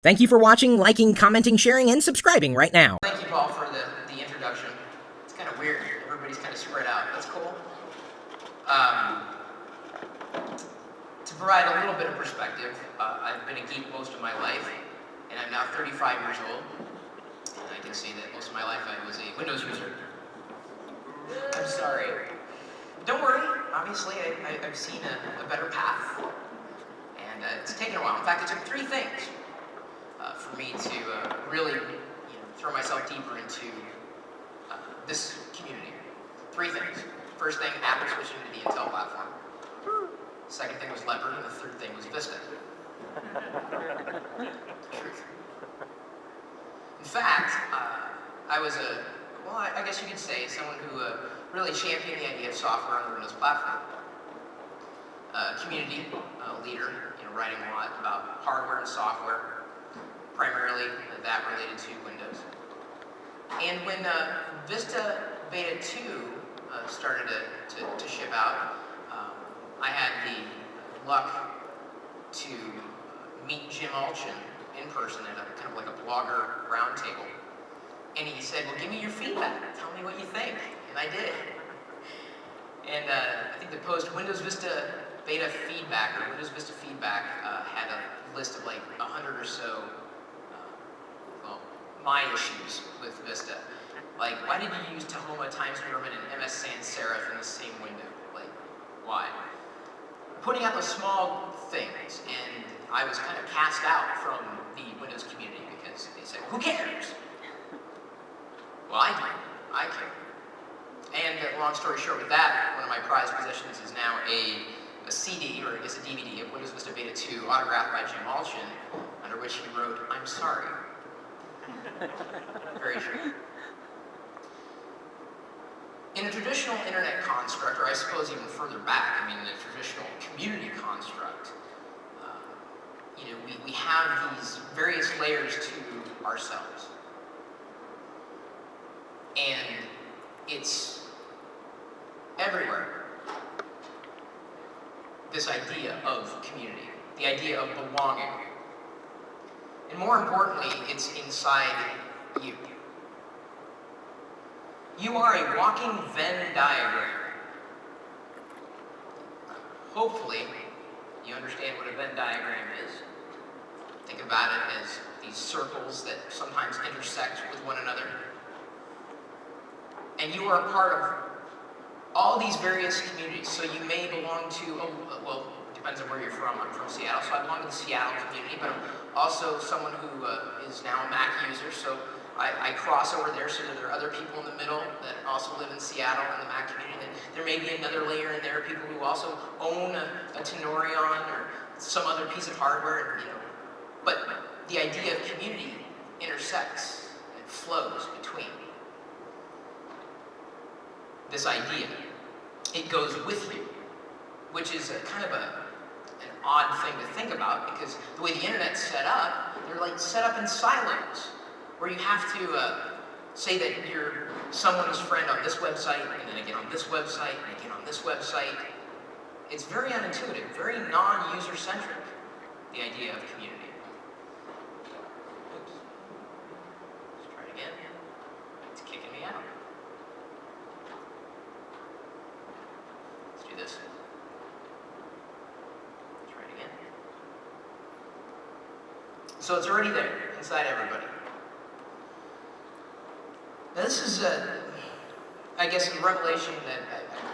Thank you for watching, liking, commenting, sharing, and subscribing right now. Thank you, Paul, for the introduction. It's kind of weird. Everybody's kind of spread out. That's cool. To provide a little bit of perspective, I've been a geek most of my life, and I'm now 35 years old. And I can say that most of my life I was a Windows user. I'm sorry. Don't worry. Obviously, I've seen a better path, and it's taken a while. In fact, it took 3 things for me to really throw myself deeper into this community. 3 things. First thing, Apple switching to the Intel platform. Second thing was Leopard, and the third thing was Vista. Truth. In fact, I was I guess you could say someone who really championed the idea of software on the Windows platform. Community leader, writing a lot about hardware and software, primarily that related to Windows. And when Vista Beta 2 started to ship out, I had the luck to meet Jim Alchin in person at a kind of like a blogger roundtable. And he said, well, give me your feedback. Tell me what you think. And I did. And I think the post Windows Vista Beta feedback, or Windows Vista feedback, had a list of like 100 or so my issues with Vista. Like, why did you use Tahoma, Times New Roman, and MS Sans Serif in the same window? Like, why? Putting out those small things, and I was kind of cast out from the Windows community because they said, who cares? Well, I do. I care. And long story short with that, one of my prized possessions is now a CD, or I guess a DVD, of Windows Vista Beta 2 autographed by Jim Alchin, under which he wrote, I'm sorry. Very true. In a traditional internet construct, or I suppose even further back, in a traditional community construct, we have these various layers to ourselves. And it's everywhere. This idea of community, the idea of belonging. And more importantly, it's inside you. You are a walking Venn diagram. Hopefully, you understand what a Venn diagram is. Think about it as these circles that sometimes intersect with one another. And you are a part of all these various communities. So you may belong to, depends on where you're from. I'm from Seattle, so I belong to the Seattle community, but I'm also someone who is now a Mac user, so I cross over there, so there are other people in the middle that also live in Seattle in the Mac community. And there may be another layer in there, people who also own a Tenorion or some other piece of hardware, But the idea of community intersects and flows between. This idea, it goes with you, which is kind of an odd thing to think about, because the way the internet's set up, they're like set up in silos, where you have to say that you're someone's friend on this website, and then again on this website, and again on this website. It's very unintuitive, very non-user-centric, the idea of community. Oops. Let's try it again. It's kicking me out. Let's do this. Try it again. So it's already there, inside everybody. Now this is, I guess, a revelation that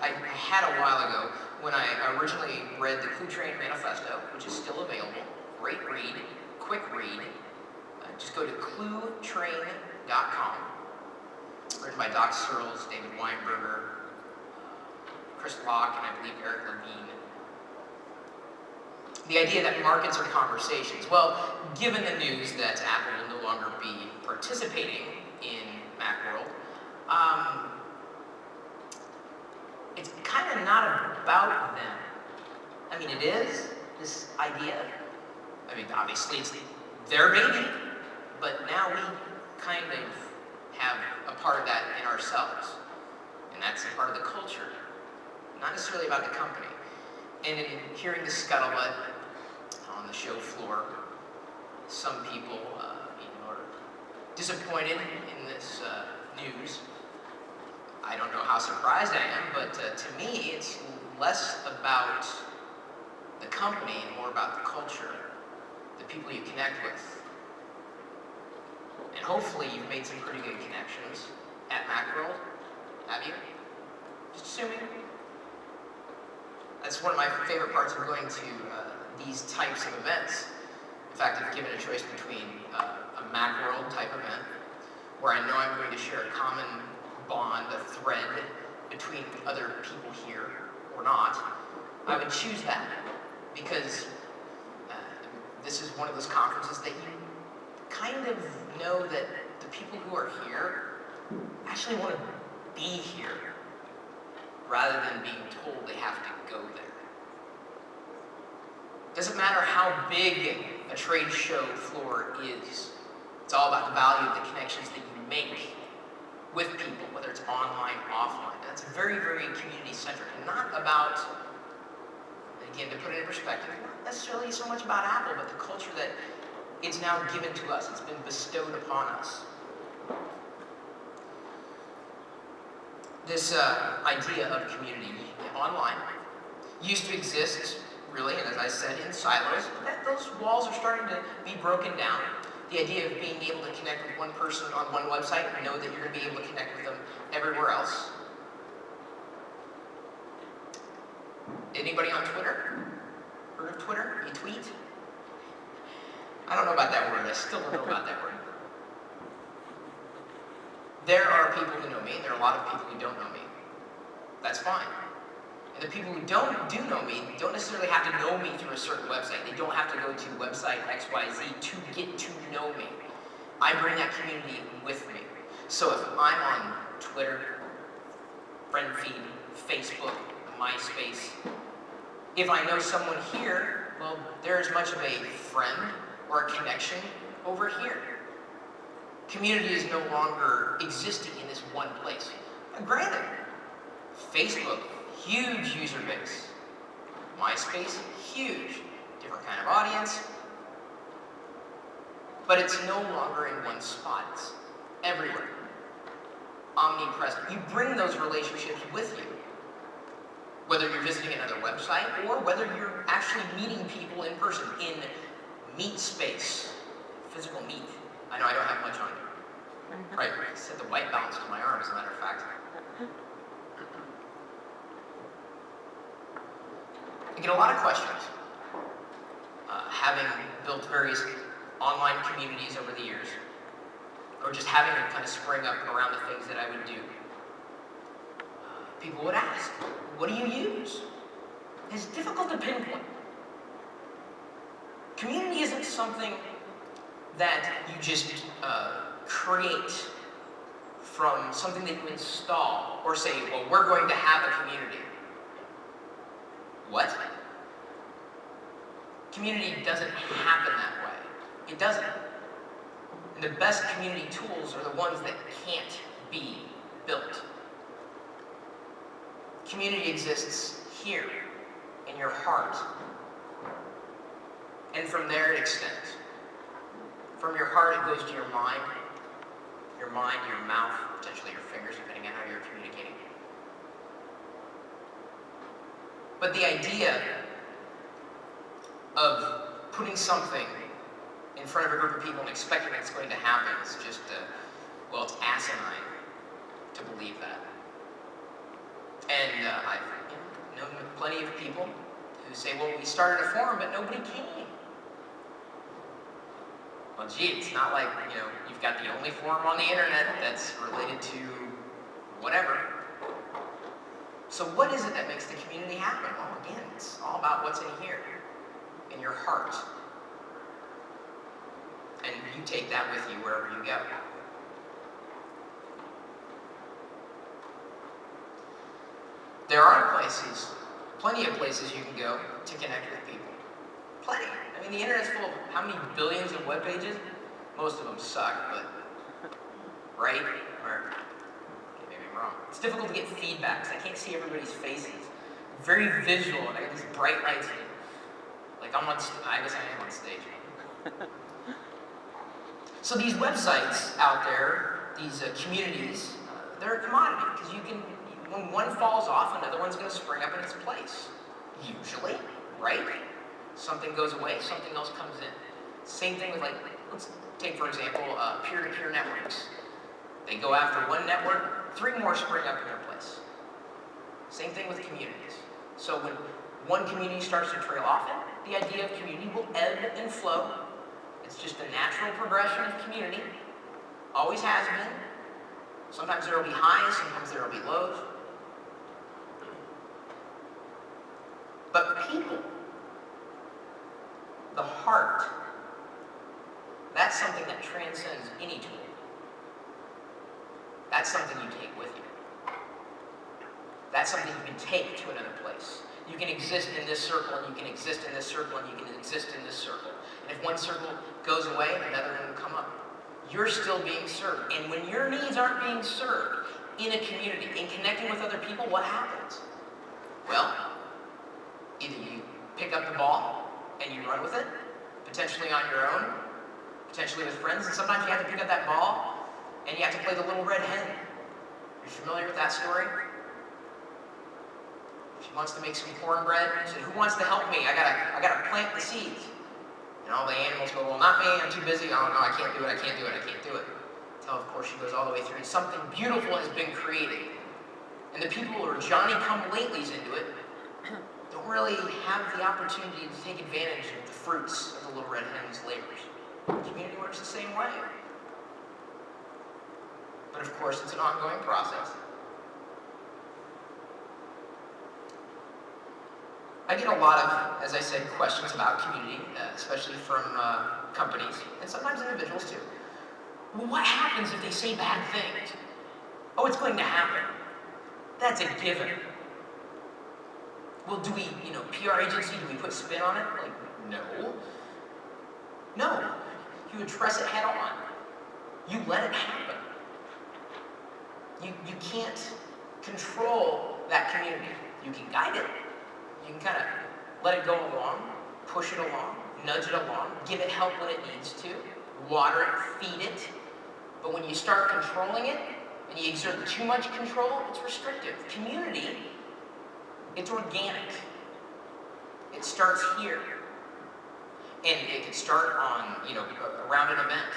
I had a while ago when I originally read the Clue Train Manifesto, which is still available. Great read, quick read. Just go to cluetrain.com. Written by Doc Searles, David Weinberger, Chris Locke, and I believe Eric Levine. The idea that markets are conversations. Well, given the news that Apple will no longer be participating in Macworld, it's kind of not about them. It is, this idea. Obviously it's their baby, but now we kind of have a part of that in ourselves. And that's a part of the culture, not necessarily about the company. And in hearing the scuttlebutt on the show floor, some people are disappointed in this news. I don't know how surprised I am, but to me, it's less about the company and more about the culture, the people you connect with. And hopefully you've made some pretty good connections at Macworld. Have you? Just assuming. That's one of my favorite parts of going to these types of events. In fact, if given a choice between a Macworld type event, where I know I'm going to share a common bond, a thread between other people here or not, I would choose that, because this is one of those conferences that you kind of know that the people who are here actually want to be here rather than being told they have to go there. Doesn't matter how big a trade show floor is, it's all about the value of the connections that you make with people, whether it's online, offline. That's very, very community-centric, and not about, again, to put it in perspective, not necessarily so much about Apple, but the culture that it's now given to us. It's been bestowed upon us. This idea of community online used to exist, really, and as I said, in silos. Those walls are starting to be broken down. The idea of being able to connect with one person on one website and know that you're going to be able to connect with them everywhere else. Anybody on Twitter? Heard of Twitter? You tweet? I don't know about that word. I still don't know about that word. There are people who know me, and there are a lot of people who don't know me. That's fine. And the people who do know me don't necessarily have to know me through a certain website. They don't have to go to website XYZ to get to know me. I bring that community with me. So if I'm on Twitter, friend feed, Facebook, MySpace, if I know someone here, well, they're as much of a friend or a connection over here. Community is no longer existing in this one place. Granted, Facebook, huge user base. MySpace, huge. Different kind of audience. But it's no longer in one spot. It's everywhere. Omnipresent. You bring those relationships with you. Whether you're visiting another website or whether you're actually meeting people in person in meet space. Physical meet. I know I don't have much on you. Right, I set the white balance to my arm, as a matter of fact. I get a lot of questions, having built various online communities over the years, or just having it kind of spring up around the things that I would do. People would ask, what do you use? It's difficult to pinpoint. Community isn't something that you just create from something that you install, or say, well, we're going to have a community. What? Community doesn't happen that way. It doesn't. And the best community tools are the ones that can't be built. Community exists here, in your heart. And from there it extends. From your heart it goes to your mind, your mouth, potentially your fingers, depending on how you're communicating. But the idea of putting something in front of a group of people and expecting it's going to happen is just, well, it's asinine to believe that. And I've known plenty of people who say, well, we started a forum, but nobody came. Well, gee, it's not like, you've got the only forum on the internet that's related to whatever. So what is it that makes the community happen? Well, again, it's all about what's in here, in your heart. And you take that with you wherever you go. There are places, plenty of places you can go to connect with people. Plenty. I mean, the internet's full of how many billions of web pages? Most of them suck, but right? Or maybe I'm wrong. It's difficult to get feedback because I can't see everybody's faces. Very visual, and I got these bright lights. Like I guess I am on stage. So these websites out there, these communities, they're a commodity because when one falls off, another one's going to spring up in its place. Usually, right? Something goes away, something else comes in. Same thing with, let's take for example, peer-to-peer networks. They go after one network, 3 more spring up in their place. Same thing with communities. So when one community starts to trail off, the idea of community will ebb and flow. It's just a natural progression of community. Always has been. Sometimes there will be highs, sometimes there will be lows. But people, the heart, that's something that transcends any tool. That's something you take with you. That's something you can take to another place. You can exist in this circle, and you can exist in this circle, and you can exist in this circle. And if one circle goes away, another one will come up. You're still being served. And when your needs aren't being served in a community, in connecting with other people, what happens? Well, either you pick up the ball and you run with it, potentially on your own, potentially with friends, and sometimes you have to pick up that ball and you have to play the little red hen. You're familiar with that story? She wants to make some cornbread. She said, "Who wants to help me? I gotta plant the seeds." And all the animals go, "Well, not me, I'm too busy. Oh no, I can't do it, I can't do it, I can't do it." Until of course she goes all the way through and something beautiful has been created. And the people who are Johnny-come-latelys into it don't really have the opportunity to take advantage of the fruits of the little red hen's labors. The community works the same way. But of course, it's an ongoing process. I get a lot of, as I said, questions about community, especially from companies, and sometimes individuals too. Well, what happens if they say bad things? Oh, it's going to happen. That's a given. Well, do we, PR agency, do we put spin on it? No. No. You address it head on. You let it happen. You can't control that community. You can guide it. You can kind of let it go along, push it along, nudge it along, give it help when it needs to, water it, feed it. But when you start controlling it, and you exert too much control, it's restrictive. Community, it's organic. It starts here. And it can start on, around an event,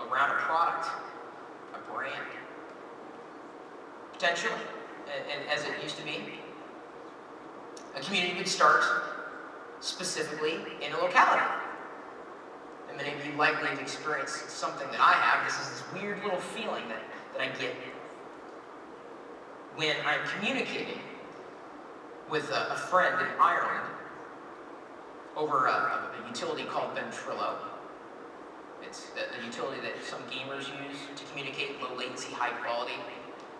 around a product, a brand, potentially, and as it used to be. A community would start specifically in a locality. And many of you likely have experienced something that I have. This is this weird little feeling that I get when I'm communicating with a friend in Ireland over a utility called Pirillo. It's a utility that some gamers use to communicate low latency, high quality.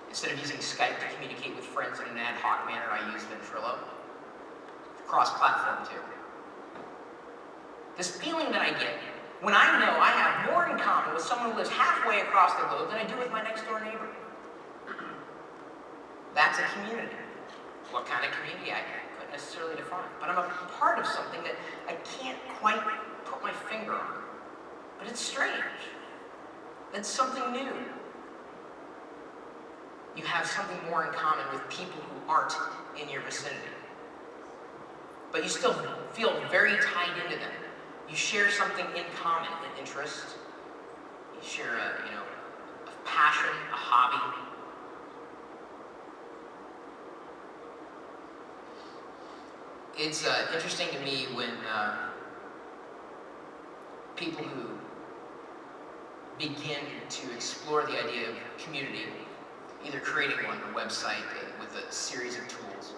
Instead of using Skype to communicate with friends in an ad hoc manner, I use Pirillo. Cross-platform too. This feeling that I get when I know I have more in common with someone who lives halfway across the globe than I do with my next door neighbor. That's a community. What kind of community I couldn't necessarily define. But I'm a part of something that I can't quite put my finger on. But it's strange. It's something new. You have something more in common with people who aren't in your vicinity. But you still feel very tied into them. You share something in common, an interest. You share a passion, a hobby. It's interesting to me when people who begin to explore the idea of community, either creating one, a website with a series of tools,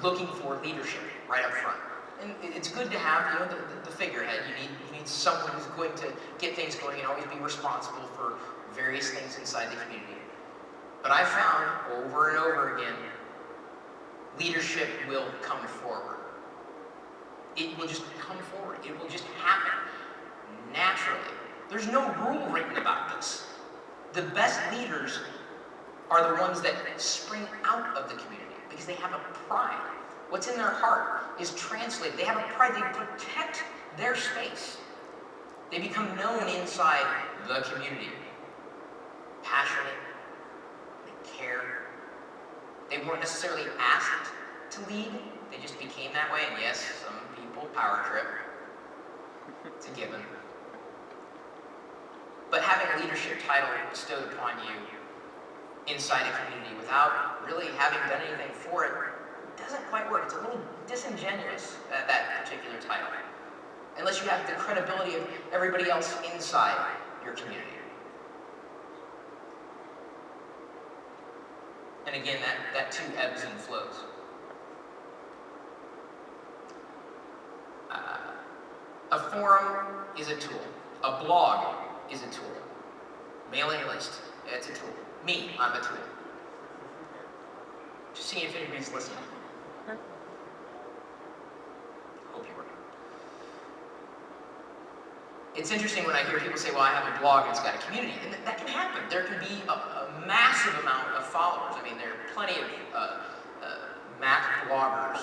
looking for leadership right up front. And it's good to have, the figurehead. You need someone who's going to get things going and always be responsible for various things inside the community. But I found over and over again, leadership will come forward. It will just come forward. It will just happen naturally. There's no rule written about this. The best leaders are the ones that spring out of the community because they have a pride. What's in their heart is translated. They have a pride. They protect their space. They become known inside the community. Passionate. They care. They weren't necessarily asked to lead. They just became that way. And yes, some people power trip. It's a given. But having a leadership title bestowed upon you inside a community without really having done anything for it doesn't quite work. It's a little disingenuous, that particular title, unless you have the credibility of everybody else inside your community. And again, that too ebbs and flows. A forum is a tool. A blog is a tool. Mailing list, it's a tool. Me, I'm a tool. Just seeing if anybody's listening. Hope you were. It's interesting when I hear people say, well, I have a blog and it's got a community. And that can happen. There can be a massive amount of followers. I mean, there are plenty of Mac bloggers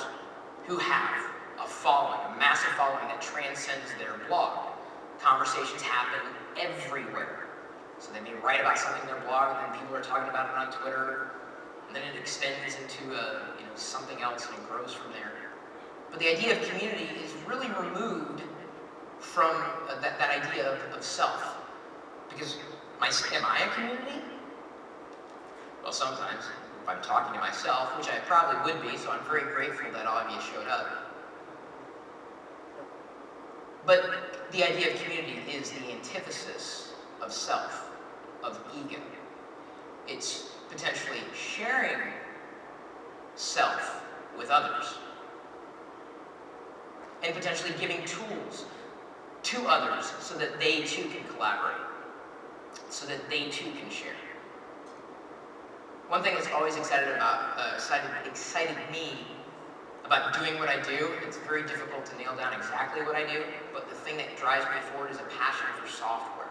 who have a following, a massive following that transcends their blog. Conversations happen everywhere. So they may write about something in their blog, and then people are talking about it on Twitter, and then it extends into something else, and it grows from there. But the idea of community is really removed from that idea of self. Because am I a community? Well, sometimes, if I'm talking to myself, which I probably would be, so I'm very grateful that all of you showed up. But the idea of community is the antithesis of self, of ego. It's potentially sharing self with others, and potentially giving tools to others so that they too can collaborate, so that they too can share. One thing that's always excited me about doing what I do, it's very difficult to nail down exactly what I do, but the thing that drives me forward is a passion for software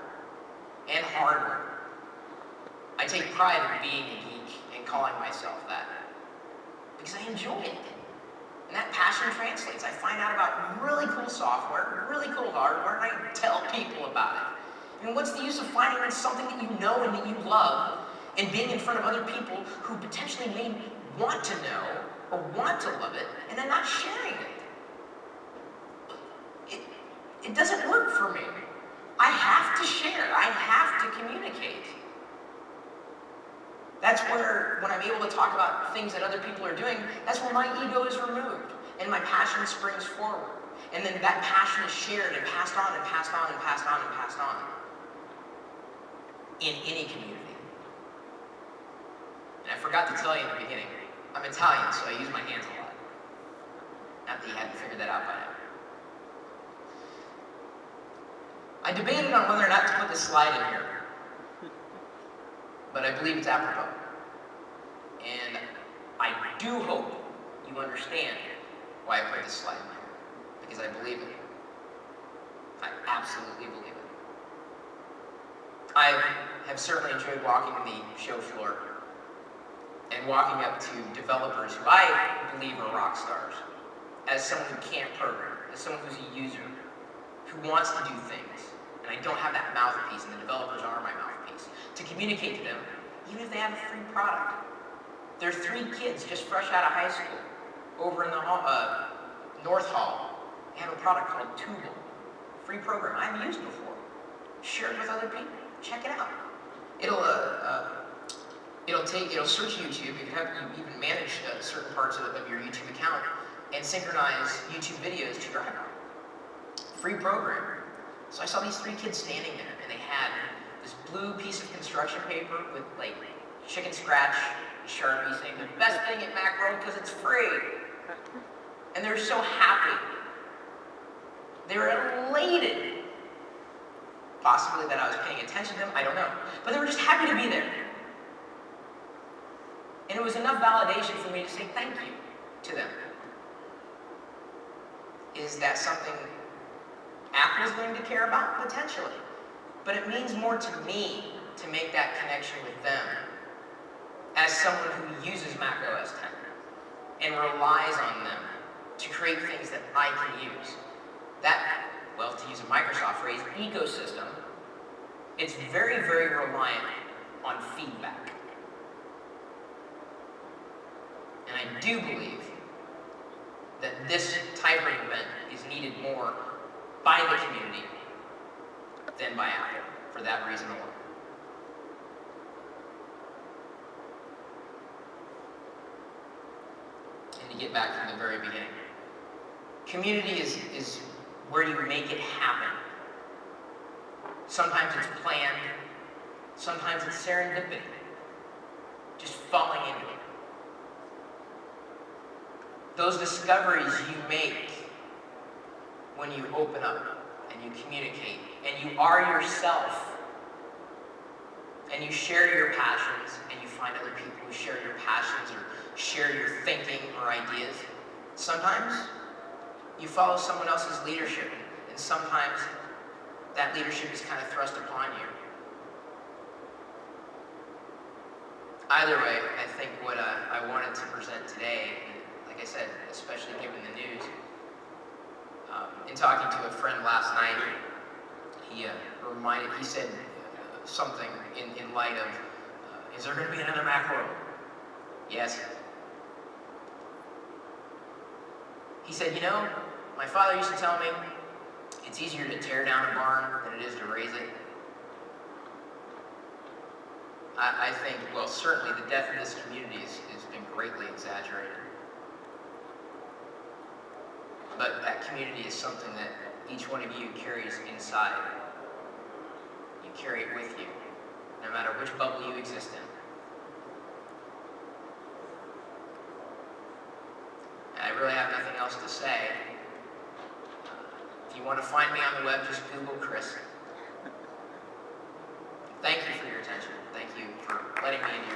and hardware. I take pride in being a geek and calling myself that because I enjoy it. And that passion translates. I find out about really cool software, really cool hardware, and I tell people about it. And what's the use of finding something that you know and that you love and being in front of other people who potentially may want to know or want to love it, and then not sharing it? It doesn't work for me. I have to share. I have to communicate. That's where, when I'm able to talk about things that other people are doing, that's where my ego is removed, and my passion springs forward. And then that passion is shared and passed on and passed on and passed on and passed on in any community. And I forgot to tell you in the beginning, I'm Italian, so I use my hands a lot. Not that you hadn't figured that out by now. I debated on whether or not to put this slide in here, but I believe it's apropos. And I do hope you understand why I put this slide in here, because I believe it. I absolutely believe it. I have certainly enjoyed walking the show floor and walking up to developers who I believe are rock stars, as someone who can't program, as someone who's a user, who wants to do things, and I don't have that mouthpiece, and the developers are my mouthpiece, to communicate to them, even if they have a free product. There are 3 kids just fresh out of high school over in the North Hall. They have a product called Toogle, free program I haven't used before. Share it with other people. Check it out. It'll search YouTube. You even manage certain parts of your YouTube account and synchronize YouTube videos to your iPhone. Free program. So I saw these 3 kids standing there, and they had this blue piece of construction paper with like chicken scratch Sharpie saying the best thing at Macworld because it's free. And they're so happy. They were elated. Possibly that I was paying attention to them, I don't know. But they were just happy to be there. And it was enough validation for me to say thank you to them. Is that something Apple's going to care about? Potentially. But it means more to me to make that connection with them as someone who uses Mac OS X and relies on them to create things that I can use. That, well, to use a Microsoft phrase, ecosystem, it's very, very reliant on feedback. And I do believe that this type of event is needed more by the community than by Apple, for that reason alone. And to get back from the very beginning, community is where you make it happen. Sometimes it's planned, sometimes it's serendipity, just falling into it. Those discoveries you make when you open up and you communicate and you are yourself and you share your passions and you find other people who share your passions or share your thinking or ideas. Sometimes you follow someone else's leadership, and sometimes that leadership is kind of thrust upon you. Either way, I think what I wanted to present today, like I said, especially given the news, in talking to a friend last night, he said something in light of, is there going to be another Macworld? Yes. He said, you know, my father used to tell me, it's easier to tear down a barn than it is to raise it. I think, well, certainly the death of this community has been greatly exaggerated. But that community is something that each one of you carries inside. You carry it with you, no matter which bubble you exist in. I really have nothing else to say. If you want to find me on the web, just Google Chris. Thank you for your attention. Thank you for letting me into your